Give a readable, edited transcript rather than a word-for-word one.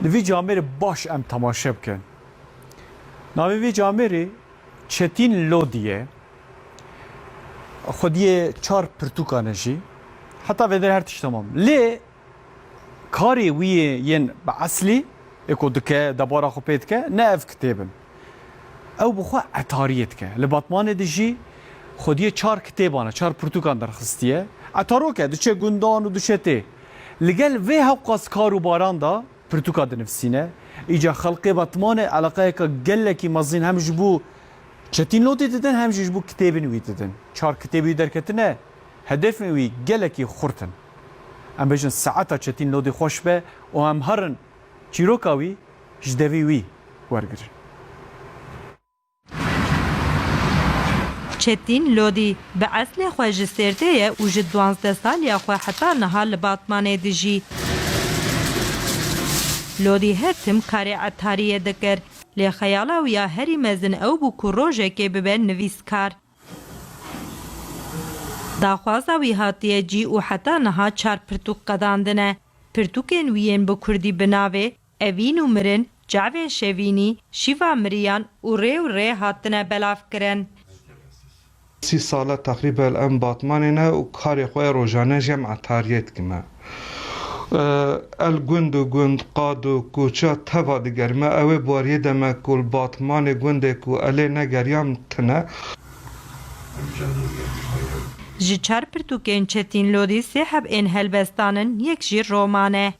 Li camerê baş em temaşe bikin. Navê vê camerê Çetin Lodiye xwediyê çar pirtûkan jî heta vê her tişt tamam. Lê karê wî yên bi eslî êko dike debara xwe pê dike ne ev kitêbin. Ew bi xwe etariyê dike. Li Batmanê de jî xwediyê çar kitêban çar pirtûkan derxistiye. Etarok diçe gundan û diçe tê. Li gel vê hewqas kar û baran da pirtûka dinivîsîne. İca xelkê Batmanê eleqeyeka gelekî mezin hem ji bo Çetin Lodî didin hem ji bo kitêbên wî didin. Çar kitêbî wî derketine hedefên wî gelekî xurtin. Em bêjin saeta Çetin Lodî xweş be û em herin çîroka wî ji devî wî wergirin. Çetin Lodî bi eslê xwe ji Sêrtê ye û ji 12 saliya xwe heta niha li Batmanê dijî. Lodî her tim karê etariyê dikir. Lê xeyala wî ya herî mezin ew bû ku rojekê bibe nivîskar. Daxwaza wî hatiye cî û heta niha çar pirtûk qedandine. Pirtûkên wî yên bi Kurdî bi navê Evîn û Mirin, Cavên Şevînî, Şîva Miriyan û rê û rê hatine belavkirin. 30 ساله تقریبا ام باتمانه و کاری خوی روزانه جمع تاریت کمه الگوند و گوند قاد و کوچه توا دیگرمه اوه باریه دمه کل باتمان گونده کو الی نگریام تنه Ji çar pirtûkên Çetin Lodî sê hebên helbestanin yek jî romane.